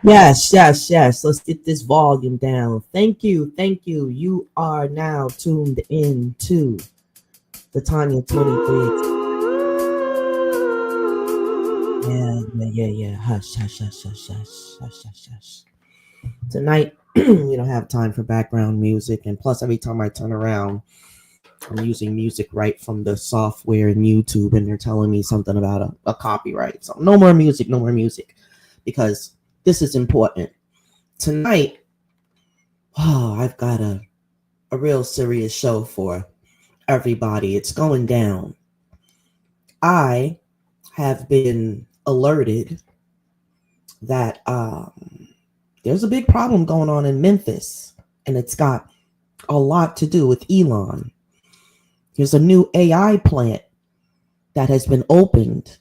Yes, yes, yes. Let's get this volume down. Thank you, thank you. You are now tuned in to the Tanya 23. Yeah, yeah, yeah, yeah. Hush, hush, hush, hush, hush, hush, hush, hush. Tonight, we don't have time for background music, and plus, every time I turn around, I'm using music right from the software in YouTube, and they're telling me something about a copyright. So, no more music, no more music, because this is important. Tonight, I've got a real serious show for everybody. It's going down. I have been alerted that there's a big problem going on in Memphis, and it's got a lot to do with Elon. There's a new AI plant that has been opened,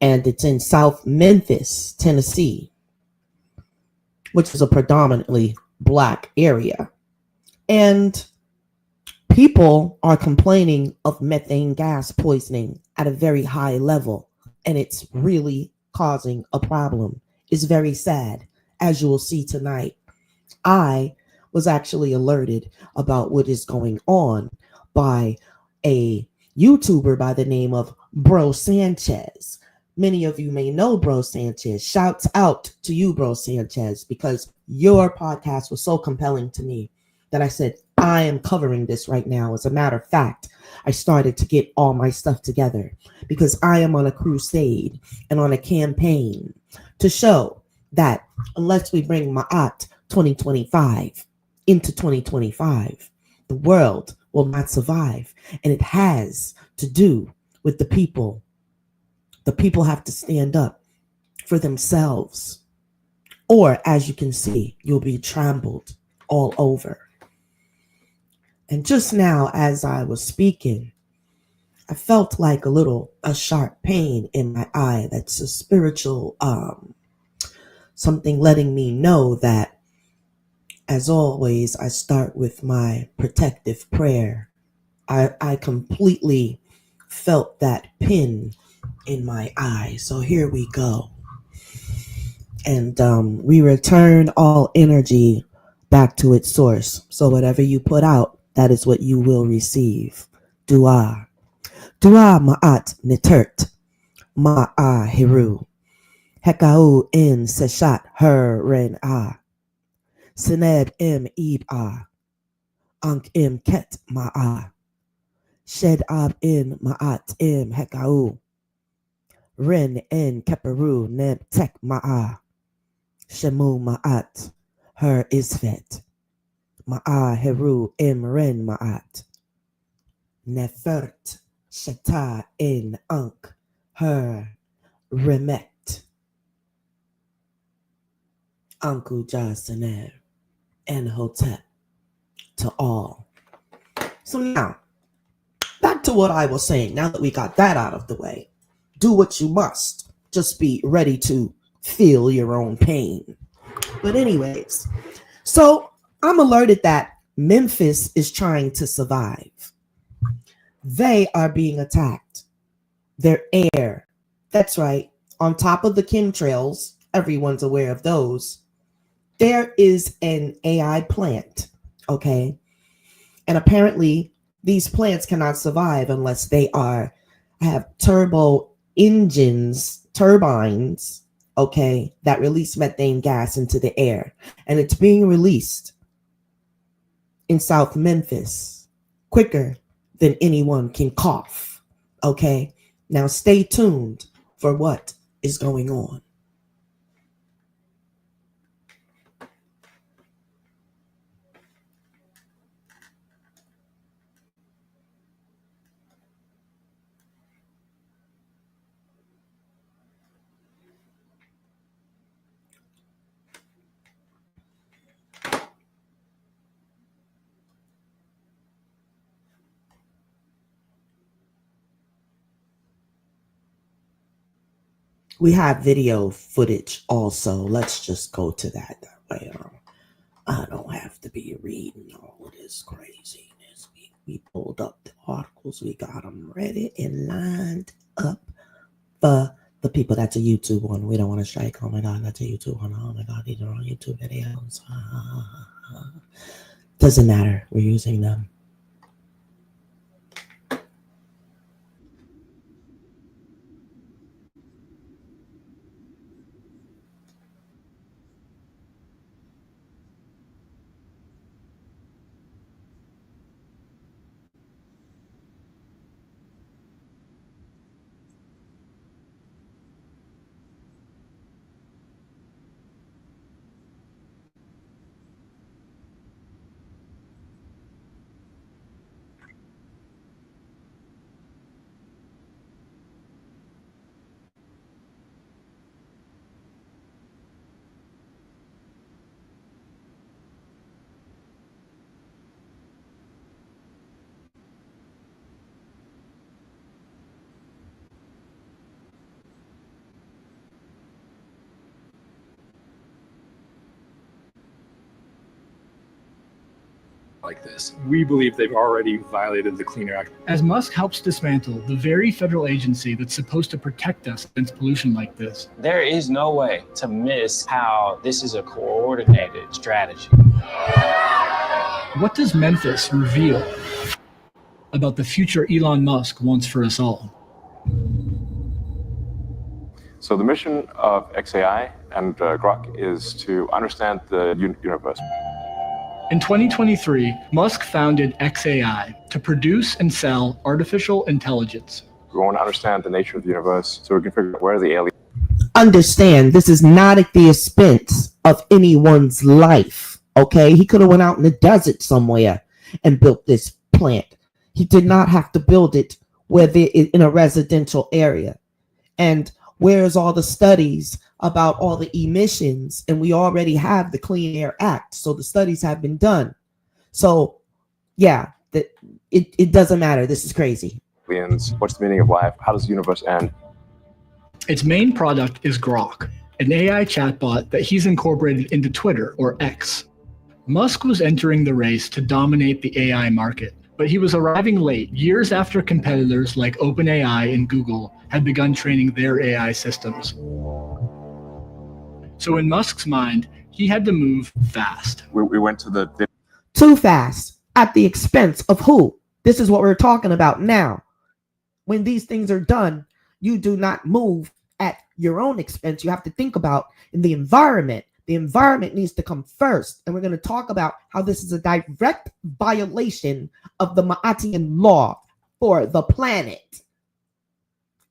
and it's in South Memphis, Tennessee, which is a predominantly black area. And people are complaining of methane gas poisoning at a very high level, and it's really causing a problem. It's very sad, as you will see tonight. I was actually alerted about what is going on by a YouTuber by the name of Bro Sanchez. Many of you may know Bro Sanchez. Shouts out to you, Bro Sanchez, because your podcast was so compelling to me that I said, I am covering this right now. As a matter of fact, I started to get all my stuff together because I am on a crusade and on a campaign to show that unless we bring Ma'at 2025 into 2025, the world will not survive. And it has to do with the people. The people have to stand up for themselves. Or, as you can see, you'll be trampled all over. And just now, as I was speaking, I felt like a sharp pain in my eye. That's a spiritual, something letting me know that, as always, I start with my protective prayer. I completely felt that pin in my eye. So here we go. And we return all energy back to its source. So whatever you put out, that is what you will receive. Dua. Dua ma'at nitert. Ma'a hiru. Hekau in seshat her ren a. Sened im ib a. Ankh im ket ma'a. Shed ab in ma'at im hekau. Ren en keperu neb tek ma'a. Shemu ma'at. Her isfet. Ma'a heru im ren ma'at. Nefert shata in ankh. Her remet. Anku Jasaner and Hotep to all. So now, back to what I was saying. Now that we got that out of the way, do what you must. Just be ready to feel your own pain. But anyways, so I'm alerted that Memphis is trying to survive. They are being attacked. Their air, that's right, on top of the chemtrails, everyone's aware of those. There is an AI plant, okay? And apparently these plants cannot survive unless they have turbo engines, turbines, okay, that release methane gas into the air. And it's being released in South Memphis quicker than anyone can cough, okay? Now stay tuned for what is going on. We have video footage also. Let's just go to that way. I don't have to be reading all of this craziness. We pulled up the articles, we got them ready and lined up for The people, that's a YouTube one. We don't want to strike. Oh my God, that's a YouTube one. Oh my God, these are all YouTube videos. Doesn't matter. We're using them. Like this. We believe they've already violated the Clean Air Act. As Musk helps dismantle the very federal agency that's supposed to protect us against pollution like this, there is no way to miss how this is a coordinated strategy. What does Memphis reveal about the future Elon Musk wants for us all? So the mission of XAI and Grok is to understand the universe. In 2023, Musk founded XAI to produce and sell artificial intelligence. We want to understand the nature of the universe so we can figure out where the aliens. Understand, this is not at the expense of anyone's life, okay? He could have went out in the desert somewhere and built this plant. He did not have to build it where they in a residential area. And where's all the studies about all the emissions? And we already have the Clean Air Act, so the studies have been done. So yeah, it doesn't matter. This is crazy. Aliens, what's the meaning of life? How does the universe end? Its main product is Grok, an AI chatbot that he's incorporated into Twitter, or X. Musk was entering the race to dominate the AI market, but he was arriving late, years after competitors like OpenAI and Google had begun training their AI systems. So in Musk's mind, he had to move fast. We went to the... Too fast, at the expense of who? This is what we're talking about now. When these things are done, you do not move at your own expense. You have to think about in the environment. The environment needs to come first. And we're going to talk about how this is a direct violation of the Maatian law for the planet.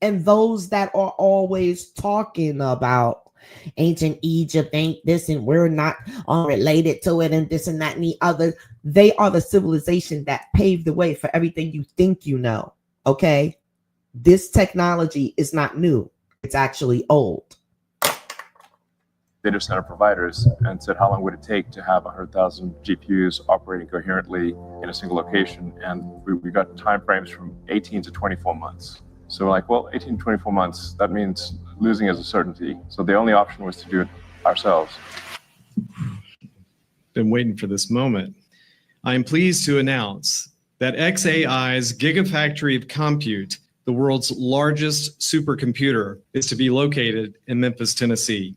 And those that are always talking about ancient Egypt ain't this and we're not all related to it and this and that and the other. They are the civilization that paved the way for everything you think you know. Okay? This technology is not new. It's actually old. Data center providers and said how long would it take to have 100,000 GPUs operating coherently in a single location, and we got time frames from 18 to 24 months. So we're like, well, 18 to 24 months, that means losing is a certainty. So the only option was to do it ourselves. Been waiting for this moment. I am pleased to announce that XAI's Gigafactory of Compute, the world's largest supercomputer, is to be located in Memphis, Tennessee.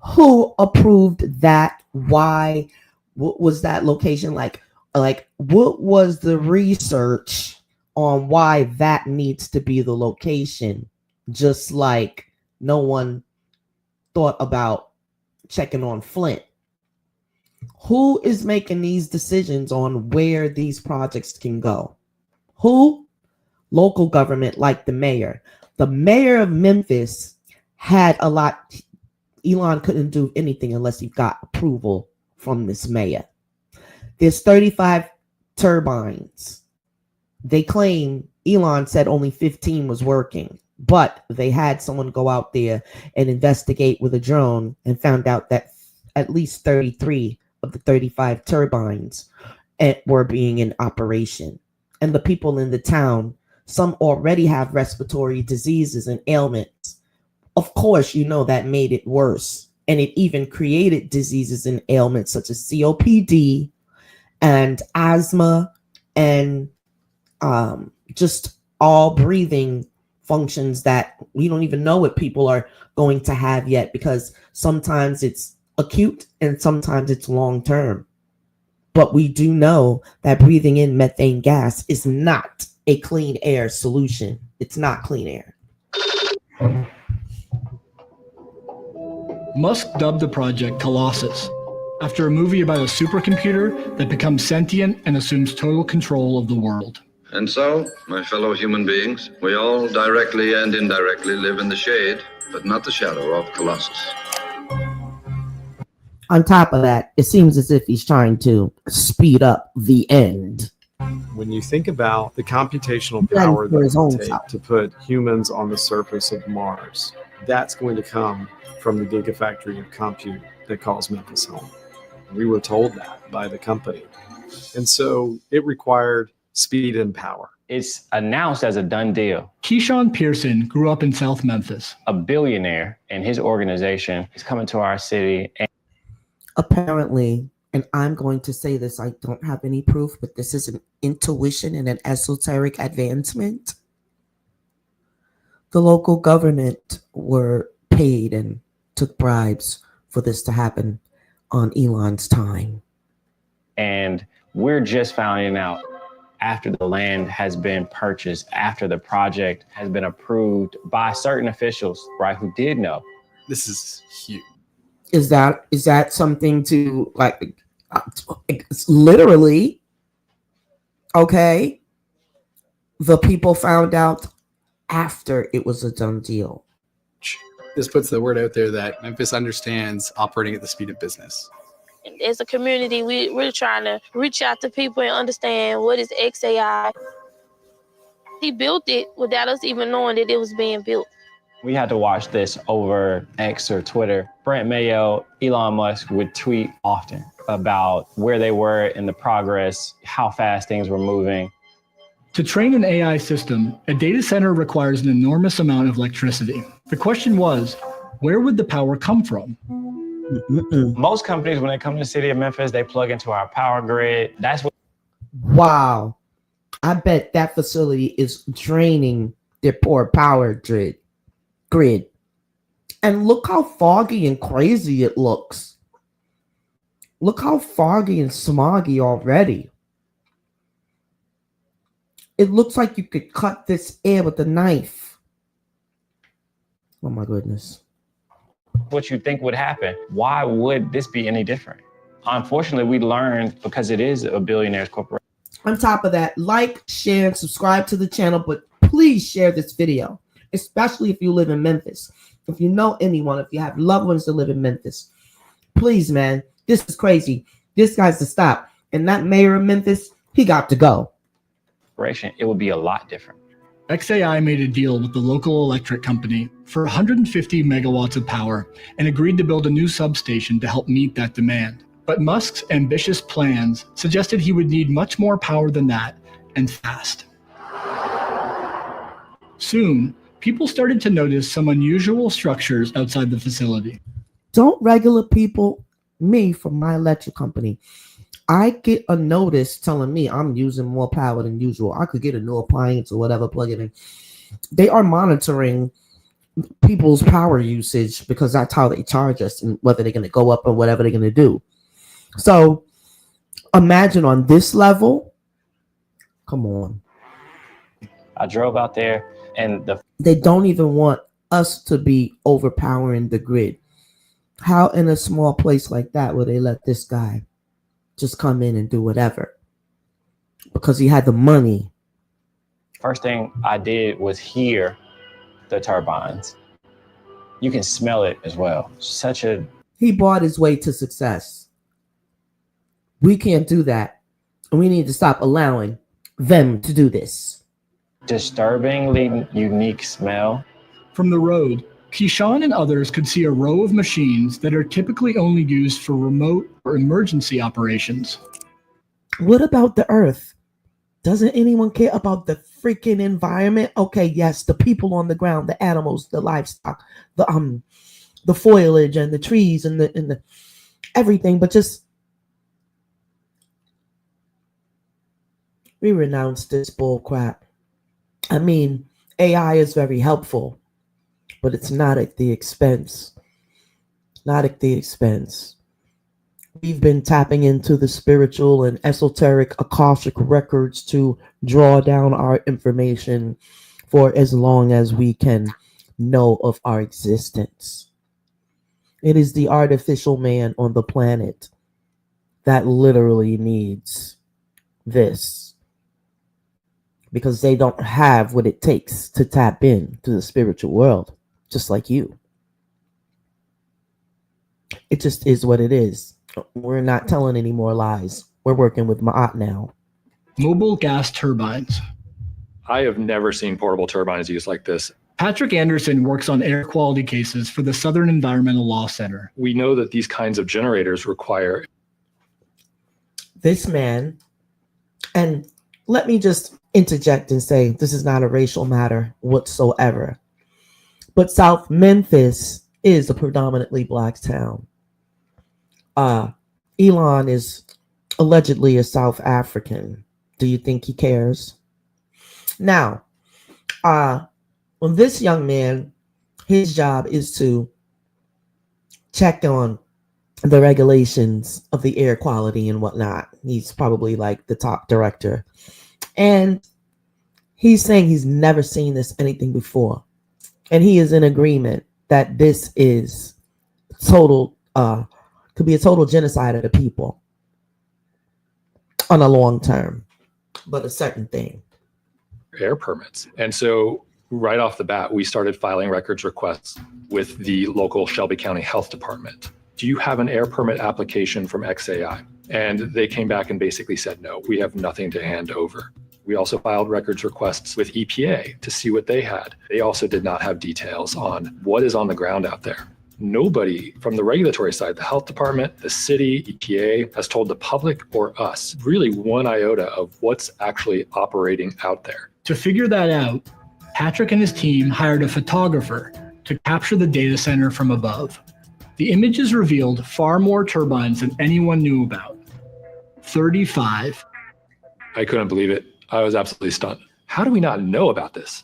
Who approved that? Why? What was that location like? What was the research on why that needs to be the location? Just like no one thought about checking on Flint. Who is making these decisions on where these projects can go? Who? Local government, like the mayor. The mayor of Memphis had a lot. Elon couldn't do anything unless he got approval from this mayor. There's 35 turbines. They claim Elon said only 15 was working, but they had someone go out there and investigate with a drone and found out that at least 33 of the 35 turbines were being in operation. And the people in the town, some already have respiratory diseases and ailments. Of course, you know that made it worse. And it even created diseases and ailments such as COPD and asthma and just all breathing functions that we don't even know what people are going to have yet, because sometimes it's acute and sometimes it's long term. But we do know that breathing in methane gas is not a clean air solution. It's not clean air. Musk dubbed the project Colossus, after a movie about a supercomputer that becomes sentient and assumes total control of the world. And so, my fellow human beings, we all directly and indirectly live in the shade, but not the shadow of Colossus. On top of that, it seems as if he's trying to speed up the end. When you think about the computational power that it would take self. to put humans on the surface of Mars, that's going to come from the gigafactory of compute that calls Memphis home. We were told that by the company. And so it required speed and power. It's announced as a done deal. Keyshawn Pearson grew up in South Memphis. A billionaire and his organization is coming to our city. And Apparently, and I'm going to say this, I don't have any proof, but this is an intuition and an esoteric advancement. The local government were paid and took bribes for this to happen on Elon's time. And we're just finding out after the land has been purchased, after the project has been approved by certain officials, right, who did know. This is huge. Is that something to like literally? Okay, the people found out after it was a done deal. This puts the word out there that Memphis understands operating at the speed of business. As a community, we're trying to reach out to people and understand what is XAI. He built it without us even knowing that it was being built. We had to watch this over X or Twitter. Brent Mayo, Elon Musk would tweet often about where they were in the progress, how fast things were moving. To train an AI system, a data center requires an enormous amount of electricity. The question was, where would the power come from? Most companies, when they come to the city of Memphis, they plug into our power grid. That's what. Wow, I bet that facility is draining their poor power grid. And look how foggy and crazy it looks. Look how foggy and smoggy already. It looks like you could cut this air with a knife. Oh my goodness. What you think would happen. Why would this be any different? Unfortunately, we learned because it is a billionaire's corporation. On top of that, like, share, and subscribe to the channel, but please share this video, especially if you live in Memphis. If you know anyone, if you have loved ones that live in Memphis, please, man, this is crazy. This guy's to stop. And that mayor of Memphis, he got to go. It would be a lot different. XAI made a deal with the local electric company for 150 megawatts of power and agreed to build a new substation to help meet that demand. But Musk's ambitious plans suggested he would need much more power than that, and fast. Soon, people started to notice some unusual structures outside the facility. Don't regular people, me from my electric company, I get a notice telling me I'm using more power than usual. I could get a new appliance or whatever, plug it in. They are monitoring people's power usage because that's how they charge us and whether they're going to go up or whatever they're going to do. So imagine on this level, come on. I drove out there and they don't even want us to be overpowering the grid. How in a small place like that would they let this guy just come in and do whatever? Because he had the money. first thing I did was hear the turbines. You can smell it as well. He bought his way to success. We can't do that. And we need to stop allowing them to do this. Disturbingly unique smell. From the road, Keyshawn and others could see a row of machines that are typically only used for remote or emergency operations. What about the earth? Doesn't anyone care about the freaking environment? Okay, yes, the people on the ground, the animals, the livestock, the foliage and the trees and the everything, but just we renounce this bull crap. I mean, AI is very helpful, but it's not at the expense. Not at the expense. We've been tapping into the spiritual and esoteric Akashic records to draw down our information for as long as we can know of our existence. It is the artificial man on the planet that literally needs this, because they don't have what it takes to tap into the spiritual world, just like you. It just is what it is. We're not telling any more lies. We're working with Ma'at now. Mobile gas turbines. I have never seen portable turbines used like this. Patrick Anderson works on air quality cases for the Southern Environmental Law Center. We know that these kinds of generators require... This man, and let me just interject and say this is not a racial matter whatsoever, but South Memphis is a predominantly black town. Elon is allegedly a South African. Do you think he cares? Now, well, this young man, his job is to check on the regulations of the air quality and whatnot. He's probably like the top director. And he's saying he's never seen anything before. And he is in agreement that this is total, could be a total genocide of the people on a long term, but a certain thing. Air permits. And so right off the bat, we started filing records requests with the local Shelby County Health Department. Do you have an air permit application from XAI? And they came back and basically said, no, we have nothing to hand over. We also filed records requests with EPA to see what they had. They also did not have details on what is on the ground out there. Nobody from the regulatory side, the health department, the city, EPA, has told the public or us really one iota of what's actually operating out there. To figure that out, Patrick and his team hired a photographer to capture the data center from above. The images revealed far more turbines than anyone knew about. 35. I couldn't believe it. I was absolutely stunned. How do we not know about this?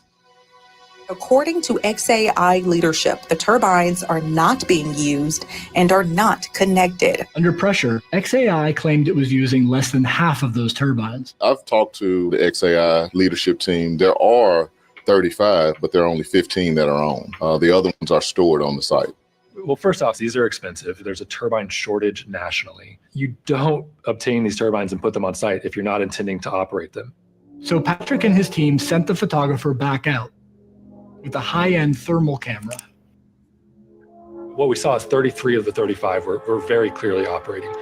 According to XAI leadership, the turbines are not being used and are not connected. Under pressure, XAI claimed it was using less than half of those turbines. I've talked to the XAI leadership team. There are 35, but there are only 15 that are on. The other ones are stored on the site. Well, first off, these are expensive. There's a turbine shortage nationally. You don't obtain these turbines and put them on site if you're not intending to operate them. So Patrick and his team sent the photographer back out with a high-end thermal camera. What we saw is 33 of the 35 were very clearly operating.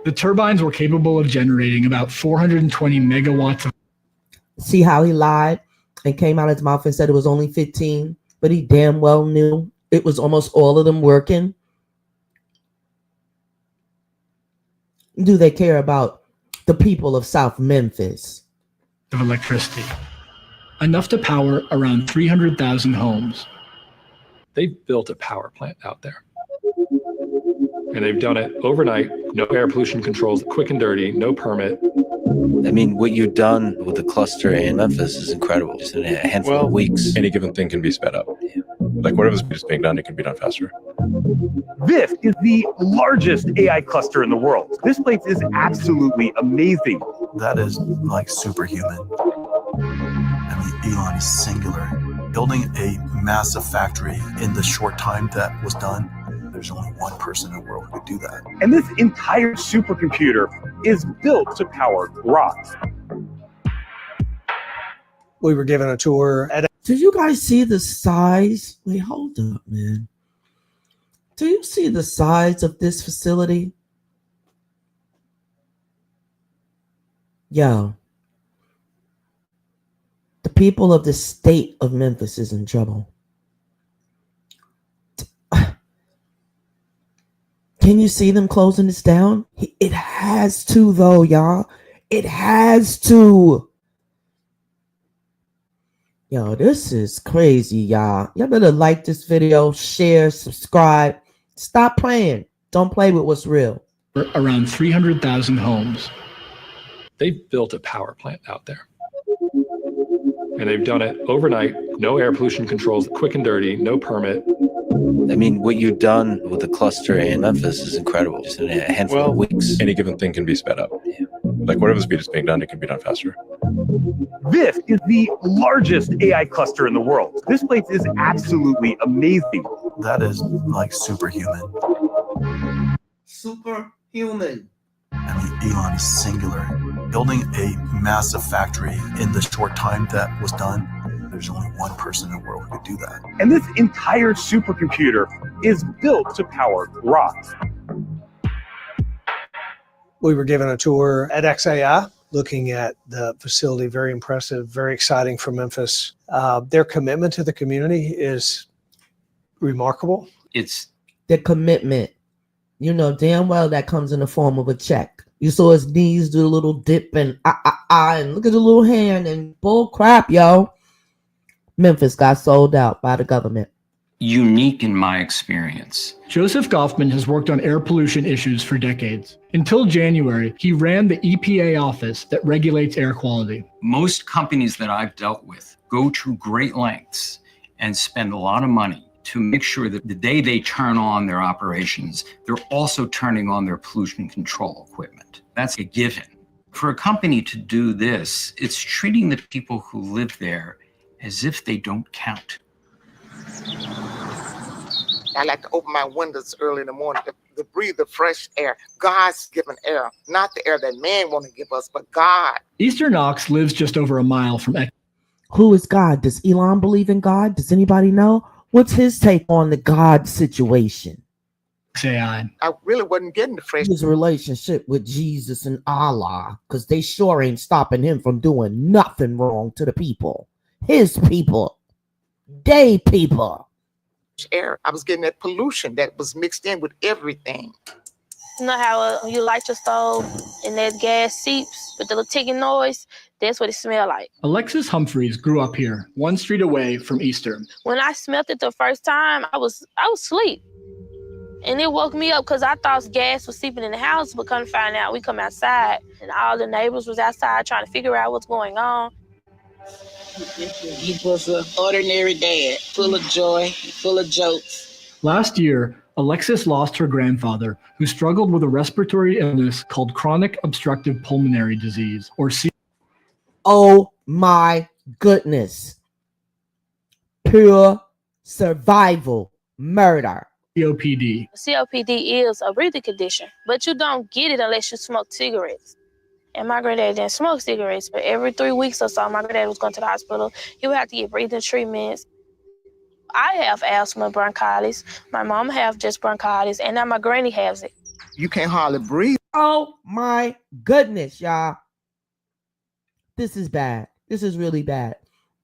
The turbines were capable of generating about 420 megawatts of... See how he lied and came out of his mouth and said it was only 15, but he damn well knew it was almost all of them working. Do they care about the people of South Memphis? of electricity, enough to power around 300,000 homes. They've built a power plant out there. And they've done it overnight, no air pollution controls, quick and dirty, no permit. I mean, what you've done with the cluster in Memphis is incredible. Just in a handful of weeks. Any given thing can be sped up. Like whatever's being done, it can be done faster. This is the largest AI cluster in the world. This place is absolutely amazing. That is like superhuman. I mean, Elon is singular. Building a massive factory in the short time that was done, there's only one person in the world who could do that. And this entire supercomputer is built to power rocks. We were given a tour at... Did you guys see the size? Wait, hold up, man. Do you see the size of this facility? Yo. The people of the state of Memphis is in trouble. Can you see them closing this down? It has to, though, y'all. It has to. Yo, this is crazy, y'all. Y'all better like this video, share, subscribe. Stop playing. Don't play with what's real. Around 300,000 homes. They've built a power plant out there. And they've done it overnight, no air pollution controls, quick and dirty, no permit. I mean, what you've done with the cluster in Memphis is incredible. Just in a handful of weeks. Any given thing can be sped up. Like whatever speed is being done, it can be done faster. This is the largest AI cluster in the world. This place is absolutely amazing. That is like superhuman. Superhuman. I mean, Elon is singular. Building a massive factory in the short time that was done, there's only one person in the world who could do that. And this entire supercomputer is built to power rocks. We were given a tour at XAI, looking at the facility. Very impressive, very exciting for Memphis. Their commitment to the community is remarkable. It's the commitment. You know damn well that comes in the form of a check. You saw his knees do a little dip and and look at the little hand and bull crap, yo. Memphis got sold out by the government. Unique in my experience. Joseph Goffman has worked on air pollution issues for decades. Until January, he ran the EPA office that regulates air quality. Most companies that I've dealt with go to great lengths and spend a lot of money to make sure that the day they turn on their operations, they're also turning on their pollution control equipment. That's a given. For a company to do this, it's treating the people who live there as if they don't count. I like to open my windows early in the morning to breathe the fresh air. God's given air, not the air that man want to give us, but God. Easter Knox lives just over a mile from X. Who is God? Does Elon believe in God? Does anybody know? What's his take on the God situation? XAI. I really wasn't getting the fresh. His relationship with Jesus and Allah, because they sure ain't stopping him from doing nothing wrong to the people. His people. They people. Air. I was getting that pollution that was mixed in with everything. You know how you light your stove and that gas seeps with the little ticking noise? That's what it smelled like. Alexis Humphreys grew up here, one street away from Easter. When I smelled it the first time, I was asleep. And it woke me up because I thought gas was seeping in the house, but couldn't find out. We come outside and all the neighbors was outside trying to figure out what's going on. He was an ordinary dad, full of joy, full of jokes. Last year, Alexis lost her grandfather, who struggled with a respiratory illness called chronic obstructive pulmonary disease, or COPD. Oh my goodness. Pure survival murder. COPD. COPD is a breathing condition, but you don't get it unless you smoke cigarettes. And my granddad didn't smoke cigarettes, but every 3 weeks or so, my granddad was going to the hospital. He would have to get breathing treatments. I have asthma, bronchitis. My mom have just bronchitis, and now my granny has it. You can't hardly breathe. Oh my goodness, y'all. This is bad. This is really bad.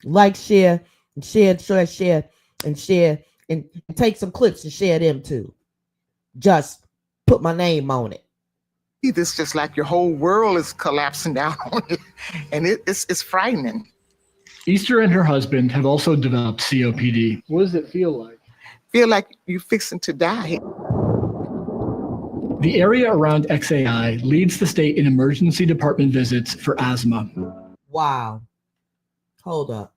Like, share, and share, and take some clips and share them too. Just put my name on it. It's just like your whole world is collapsing down on you, and it's frightening. Easter and her husband have also developed COPD. What does it feel like? Feel like you're fixing to die. The area around XAI leads the state in emergency department visits for asthma. Wow. Hold up.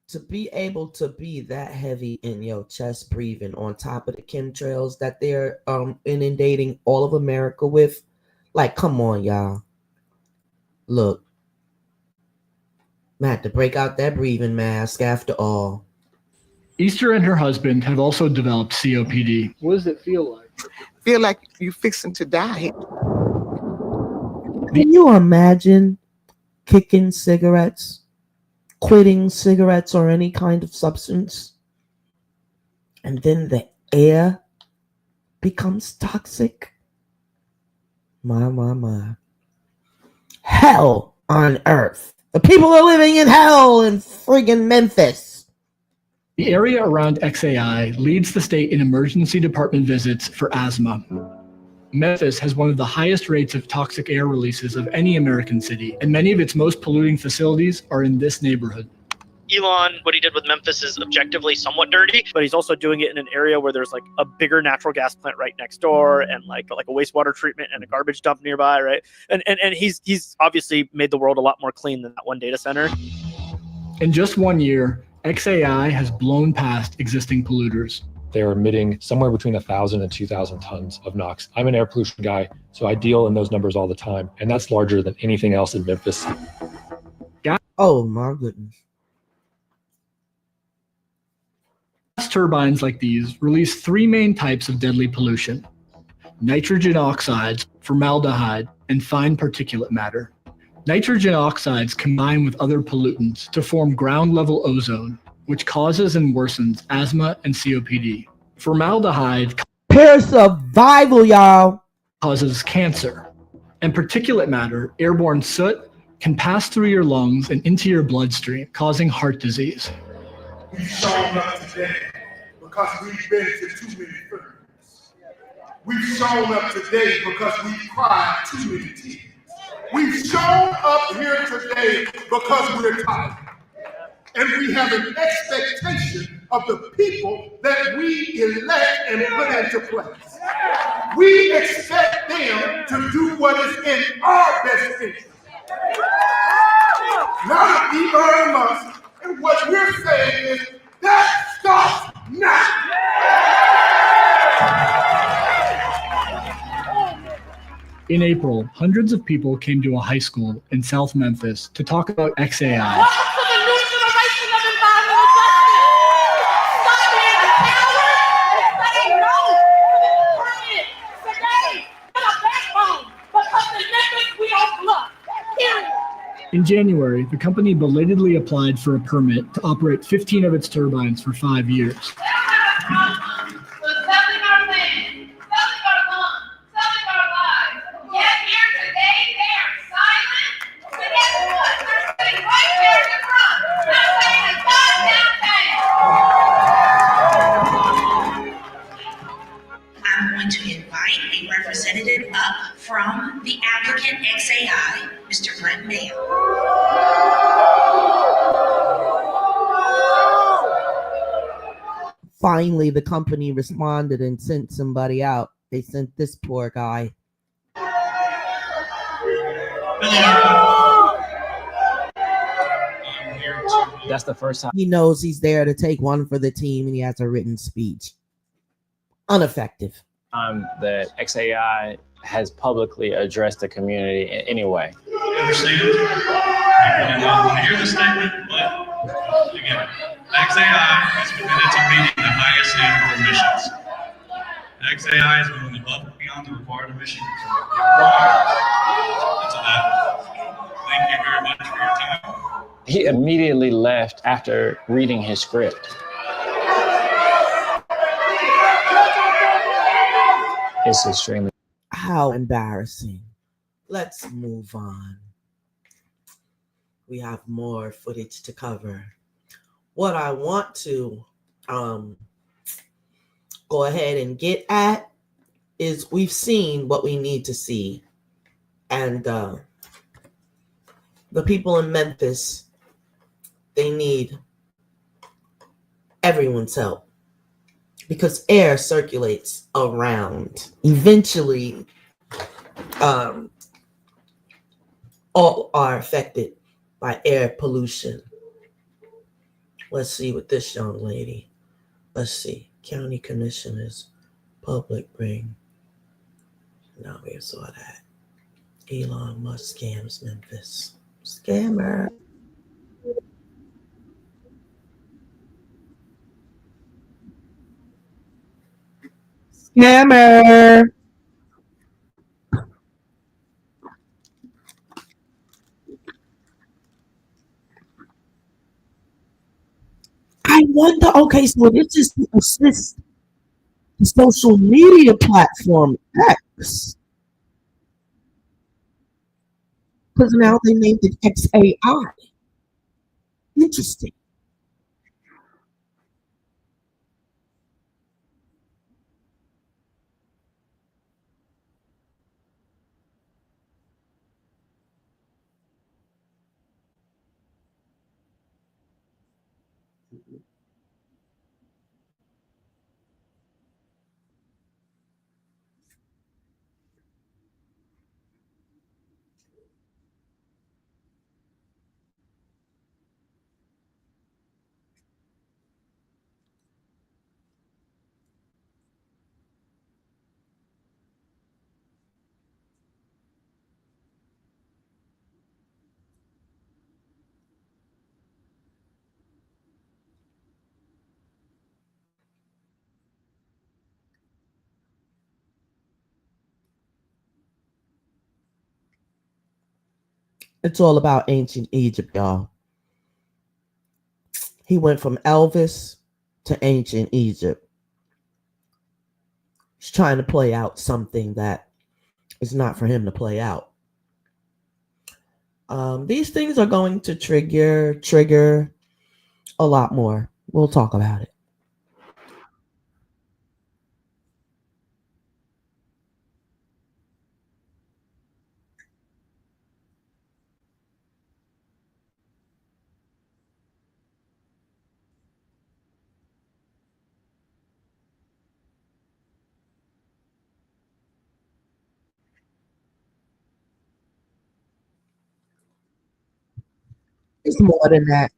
To be able to be that heavy in your chest breathing on top of the chemtrails that they're inundating all of America with, like, come on, y'all. Look, I had to break out that breathing mask after all. Easter and her husband have also developed COPD. What does it feel like? Feel like you're fixing to die. Can you imagine kicking cigarettes? Quitting cigarettes or any kind of substance, and then the air becomes toxic? My. Hell on earth. The people are living in hell in friggin' Memphis. The area around XAI leads the state in emergency department visits for asthma. Memphis has one of the highest rates of toxic air releases of any American city, and many of its most polluting facilities are in this neighborhood. Elon, what he did with Memphis is objectively somewhat dirty, but he's also doing it in an area where there's like a bigger natural gas plant right next door, and like a wastewater treatment and a garbage dump nearby, right? And he's obviously made the world a lot more clean than that one data center. In just 1 year, XAI has blown past existing polluters. They're emitting somewhere between 1,000 and 2,000 tons of NOx. I'm an air pollution guy, so I deal in those numbers all the time, and that's larger than anything else in Memphis. Oh my goodness. Gas turbines like these release three main types of deadly pollution: nitrogen oxides, formaldehyde, and fine particulate matter. Nitrogen oxides combine with other pollutants to form ground-level ozone, which causes and worsens asthma and COPD. Formaldehyde Pure survival, y'all. Causes cancer. And particulate matter, airborne soot, can pass through your lungs and into your bloodstream, causing heart disease. We've shown up today because we've been to too many funerals. We've shown up today because we've cried too many tears. We've shown up here today because we're tired. And we have an expectation of the people that we elect and put into place. We expect them to do what is in our best interest. Not Elon Musk. And what we're saying is that stops now. In April, hundreds of people came to a high school in South Memphis to talk about XAI. In January, the company belatedly applied for a permit to operate 15 of its turbines for 5 years. I'm going to invite a representative up from the applicant XAI, Mr. Brent Mayo. Finally, the company responded and sent somebody out. They sent this poor guy. That's the first time. He knows he's there to take one for the team, and he has a written speech. Ineffective. That XAI has publicly addressed the community in any way. Understand? You want to hear the statement, but again, XAI is committed to meeting the highest standard for emissions. XAI is going above and beyond the required emission control. To that, thank you very much for your time. He immediately left after reading his script. It's extremely. How embarrassing. Let's move on. We have more footage to cover. What I want to go ahead and get at is we've seen what we need to see. And the people in Memphis, they need everyone's help. Because air circulates around. Eventually, all are affected by air pollution. Let's see what this young lady, let's see. County commissioners, public bring. Now we saw that. Elon Musk scams Memphis. Scammer. Scammer. I wonder, okay, so this is to assist the social media platform X. Because now they named it XAI. Interesting. It's all about ancient Egypt, y'all. He went from Elvis to ancient Egypt. He's trying to play out something that is not for him to play out. These things are going to trigger a lot more. We'll talk about it. It's more than that.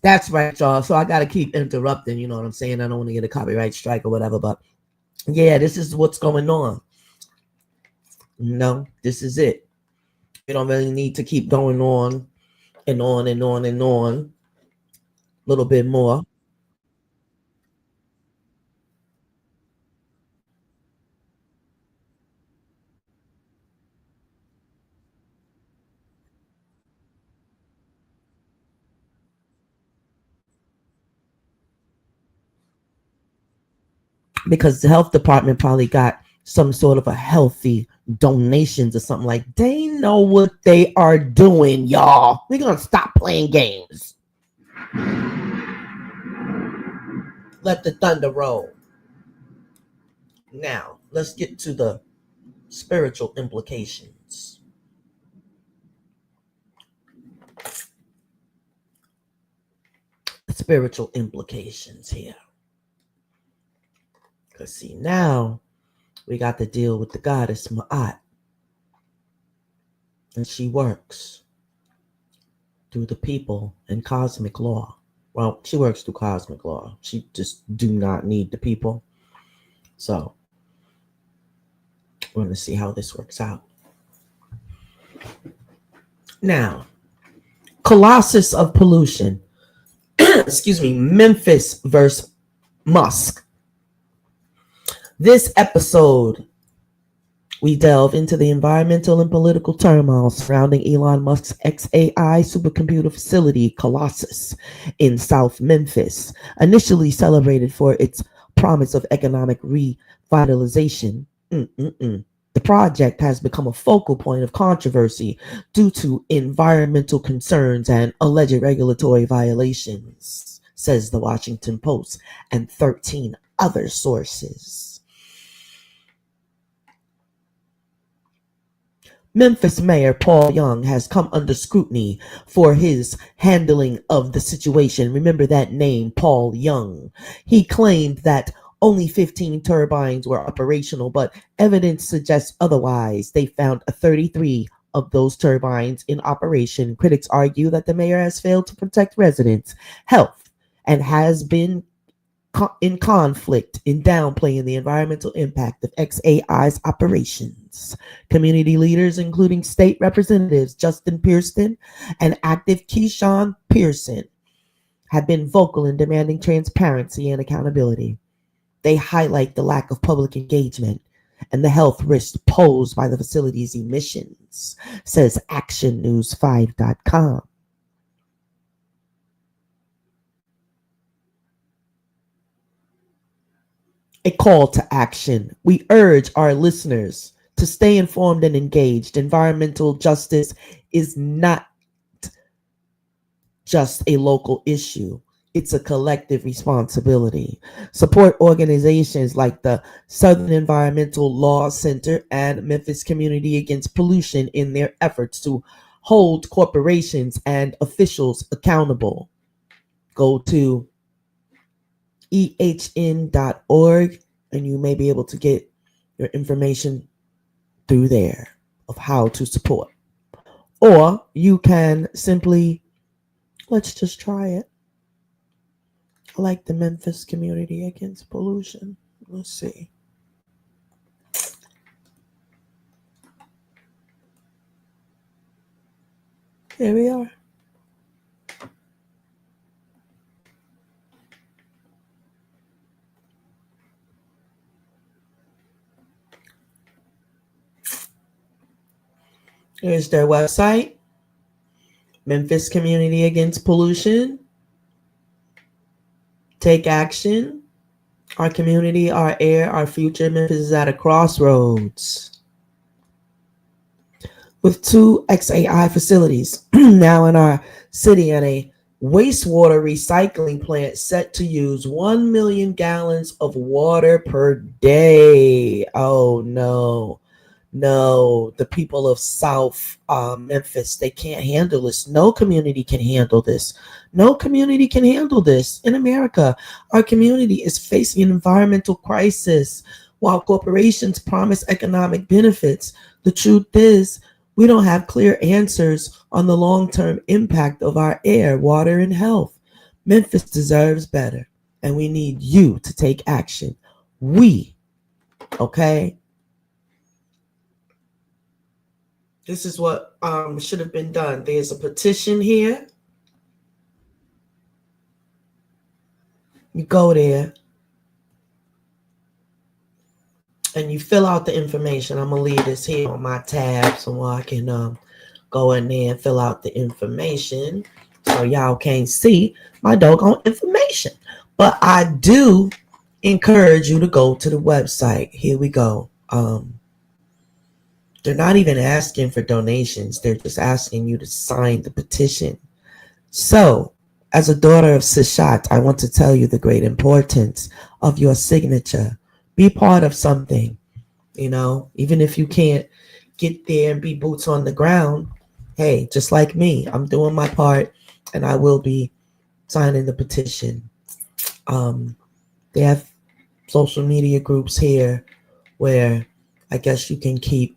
That's right, y'all. So I got to keep interrupting. You know what I'm saying? I don't want to get a copyright strike or whatever. But yeah, this is what's going on. No, this is it. We don't really need to keep going on and on and on and on. A little bit more. Because the health department probably got some sort of a healthy donations or something like. They know what they are doing, y'all. We're gonna stop playing games. Let the thunder roll. Now let's get to the spiritual implications. Spiritual implications here. Because see, now we got to deal with the goddess Ma'at. And she works through the people and cosmic law. Well, she works through cosmic law. She just do not need the people. So we're going to see how this works out. Now, Colossus of pollution. Excuse me, Memphis versus Musk. This episode We delve into the environmental and political turmoil surrounding Elon Musk's XAI supercomputer facility, Colossus, in South Memphis, initially celebrated for its promise of economic revitalization. The project has become a focal point of controversy due to environmental concerns and alleged regulatory violations, says the Washington Post and 13 other sources. Memphis Mayor Paul Young has come under scrutiny for his handling of the situation. Remember that name, Paul Young. He claimed that only 15 turbines were operational, but evidence suggests otherwise. They found 33 of those turbines in operation. Critics argue that the mayor has failed to protect residents' health and has been in conflict in downplaying the environmental impact of XAI's operations. Community leaders, including state representatives Justin Pearson and active Keyshawn Pearson, have been vocal in demanding transparency and accountability. They highlight the lack of public engagement and the health risks posed by the facility's emissions, says ActionNews5.com. A call to action. We urge our listeners to stay informed and engaged. Environmental justice is not just a local issue. It's a collective responsibility. Support organizations like the Southern Environmental Law Center and Memphis Community Against Pollution in their efforts to hold corporations and officials accountable. Go to ehn.org and you may be able to get your information through there of how to support. Or you can simply, let's just try it. I like the Memphis Community Against Pollution. Let's see. Here we are. Here's their website, Memphis Community Against Pollution. Take action. Our community, our air, our future. Memphis is at a crossroads. With 2 XAI facilities now in our city and a wastewater recycling plant set to use 1 million gallons of water per day. Oh, no. No, the people of South Memphis, they can't handle this. No community can handle this. No community can handle this in America. Our community is facing an environmental crisis while corporations promise economic benefits. The truth is, we don't have clear answers on the long-term impact of our air, water, and health. Memphis deserves better, and we need you to take action. Okay? This is what should have been done. There's a petition here. You go there and you fill out the information. I'm going to leave this here on my tab so I can go in there and fill out the information so y'all can't see my doggone information. But I do encourage you to go to the website. Here we go. They're not even asking for donations. They're just asking you to sign the petition. So, as a daughter of Sishat, I want to tell you the great importance of your signature. Be part of something, even if you can't get there and be boots on the ground. Hey, just like me, I'm doing my part and I will be signing the petition. They have social media groups here where I guess you can keep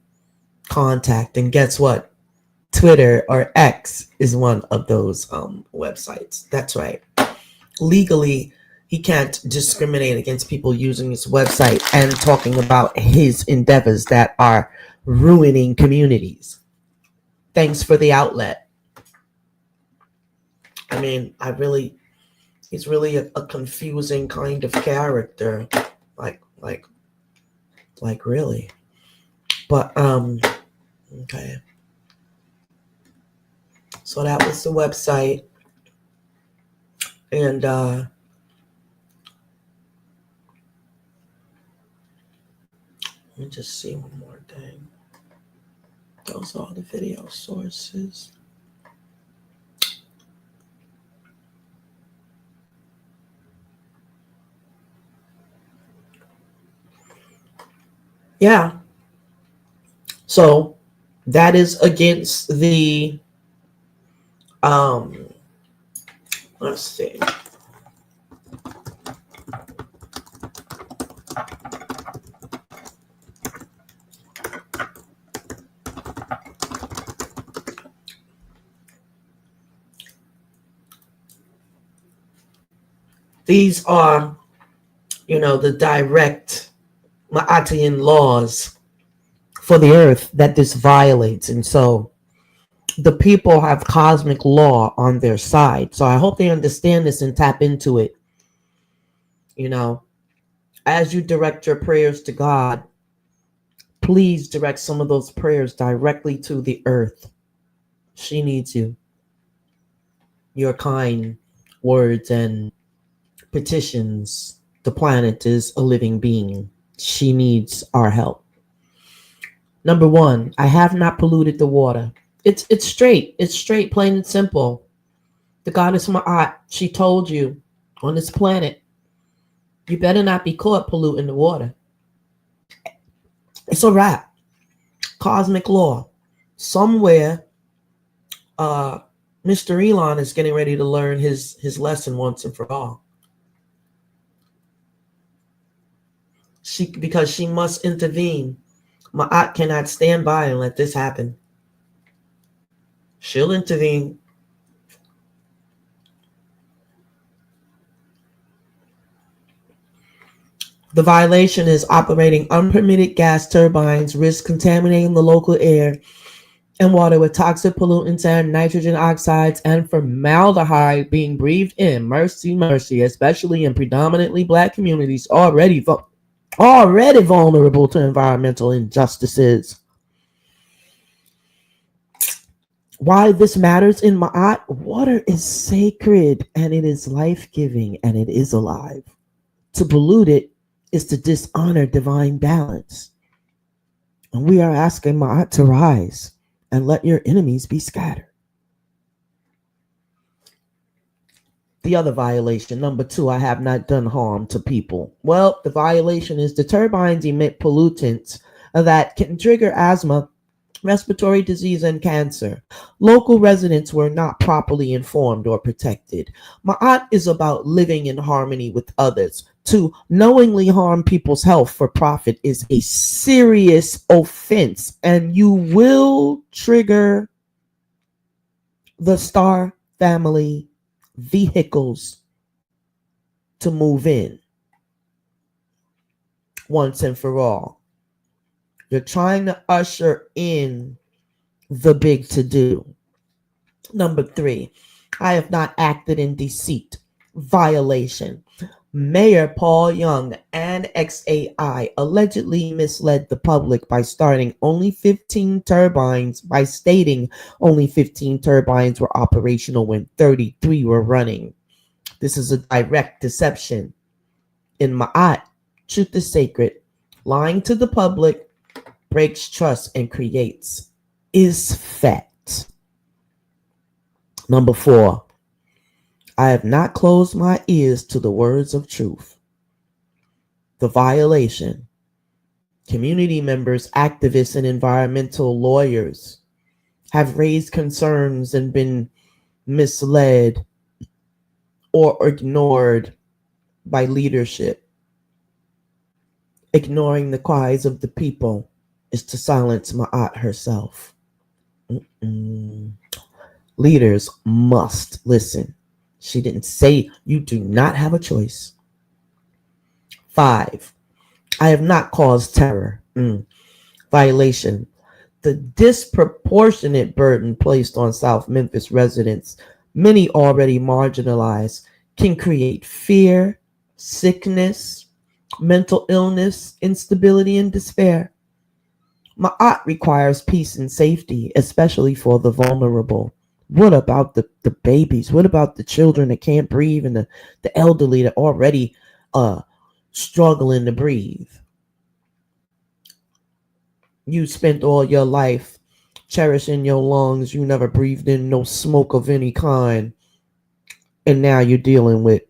contact, and guess what? Twitter or X is one of those websites. That's right. Legally, he can't discriminate against people using his website and talking about his endeavors that are ruining communities. Thanks for the outlet. I mean, he's really a confusing kind of character. Like really. But okay. So that was the website. And let me just see one more thing. Those are all the video sources. Yeah. So that is against the let's see. These are, the direct Ma'atian laws for the earth that this violates. And so the people have cosmic law on their side. So I hope they understand this and tap into it. As you direct your prayers to God, please direct some of those prayers directly to the earth. She needs you. Your kind words and petitions. The planet is a living being. She needs our help. Number one, I have not polluted the water. It's straight. It's straight, plain and simple. The goddess Ma'at, she told you on this planet, you better not be caught polluting the water. It's a wrap. Cosmic law. Somewhere, Mr. Elon is getting ready to learn his lesson once and for all. Because she must intervene. Ma'at cannot stand by and let this happen. She'll intervene. The violation is operating unpermitted gas turbines, risk contaminating the local air and water with toxic pollutants and nitrogen oxides and formaldehyde being breathed in. Mercy, mercy, especially in predominantly Black communities already vulnerable to environmental injustices. Why this matters in Ma'at? Water is sacred and it is life-giving and it is alive. To pollute it is to dishonor divine balance. And we are asking Ma'at to rise and let your enemies be scattered. The other violation, number two, I have not done harm to people. Well, the violation is the turbines emit pollutants that can trigger asthma, respiratory disease, and cancer. Local residents were not properly informed or protected. Ma'at is about living in harmony with others. To knowingly harm people's health for profit is a serious offense, and you will trigger the Star family vehicles to move in once and for all. You're trying to usher in the big to-do. Number three, I have not acted in deceit. Violation. Mayor Paul Young and XAI allegedly misled the public by stating only 15 turbines were operational when 33 were running. This is a direct deception. In Ma'at, truth is sacred. Lying to the public breaks trust and creates isfet. Number four, I have not closed my ears to the words of truth. The violation. Community members, activists, and environmental lawyers have raised concerns and been misled or ignored by leadership. Ignoring the cries of the people is to silence Ma'at herself. Leaders must listen. She didn't say you do not have a choice. 5, I have not caused terror. Violation. The disproportionate burden placed on South Memphis residents, many already marginalized, can create fear, sickness, mental illness, instability, and despair. Ma'at requires peace and safety, especially for the vulnerable. What about the babies? What about the children that can't breathe and the elderly that already struggling to breathe? You spent all your life cherishing your lungs. You never breathed in no smoke of any kind. And now you're dealing with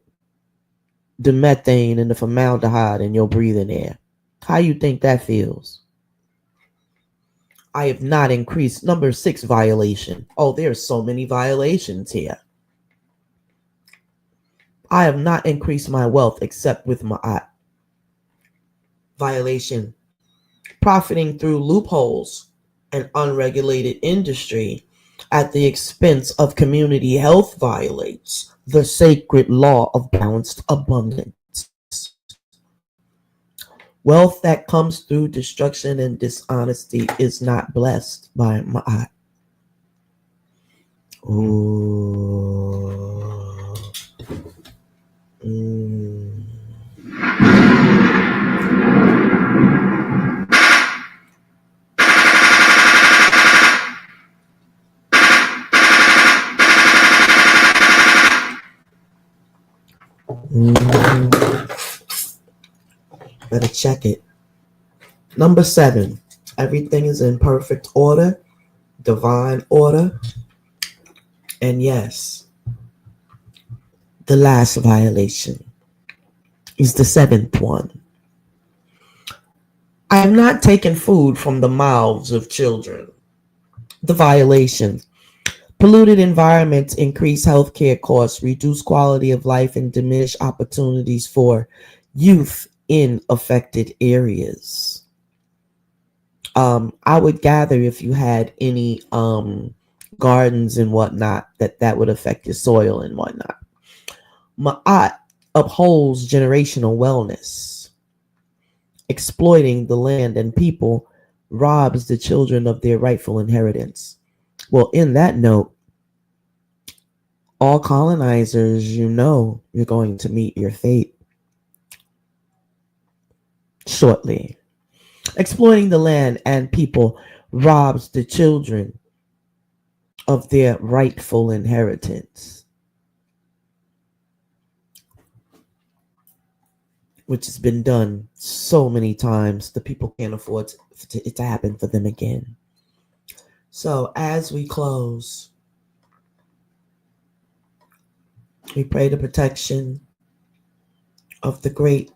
the methane and the formaldehyde in your breathing air. How you think that feels? I have not increased. Number 6 violation. Oh, there's so many violations here. I have not increased my wealth except with Ma'at. Violation. Profiting through loopholes and unregulated industry at the expense of community health violates the sacred law of balanced abundance. Wealth that comes through destruction and dishonesty is not blessed by Ma'at. Ooh. Better check it. Number 7, everything is in perfect order, divine order. And yes, the last violation is the 7th one. I have not taken food from the mouths of children. The violation. Polluted environments increase healthcare costs, reduce quality of life, and diminish opportunities for youth in affected areas. I would gather if you had any gardens and whatnot, that would affect your soil and whatnot. Ma'at upholds generational wellness. Exploiting the land and people robs the children of their rightful inheritance. Well, in that note, all colonizers, you're going to meet your fate shortly. Exploiting the land and people robs the children of their rightful inheritance, which has been done so many times. The people can't afford it to happen for them again. So as we close, we pray the protection of the great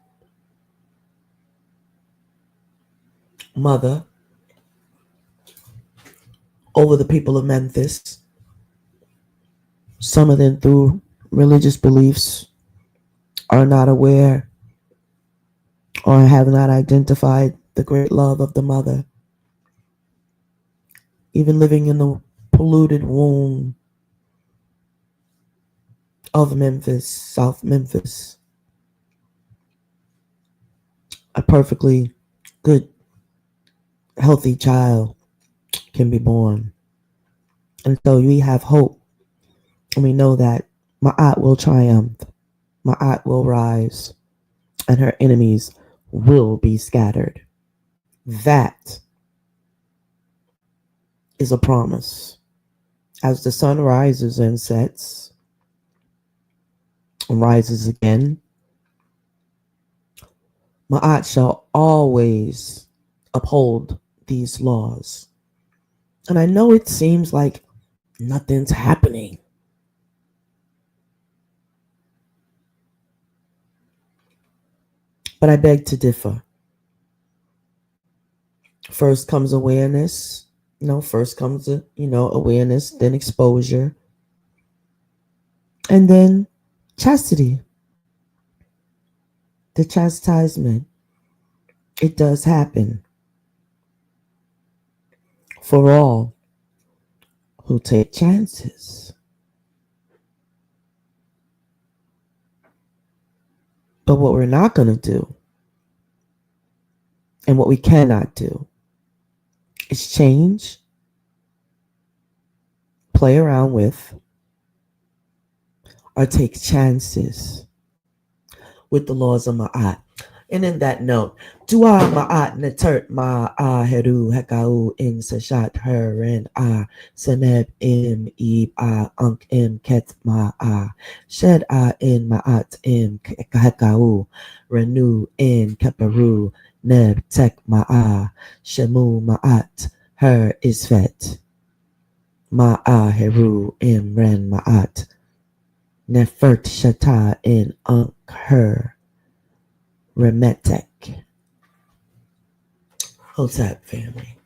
Mother over the people of Memphis. Some of them, through religious beliefs, are not aware or have not identified the great love of the Mother. Even living in the polluted womb of Memphis, South Memphis, a perfectly good, healthy child can be born. And so we have hope. And we know that Ma'at will triumph. Ma'at will rise. And her enemies will be scattered. That is a promise. As the sun rises and sets and rises again, Ma'at shall always uphold these laws. And I know it seems like nothing's happening. But I beg to differ. First comes awareness. First comes, awareness, then exposure. And then chastity. The chastisement. It does happen for all who take chances. But what we're not going to do, and what we cannot do, is change, play around with, or take chances with the laws of Ma'at. And in that note, Dua ma'at netert heru hekau in sashat her and seneb im ib unk im ket shed in ma'at im hekau renew in keperu neb tek shemu ma'at her is fet heru im ren ma'at nefert shata in unk her Remetek. Hotep family.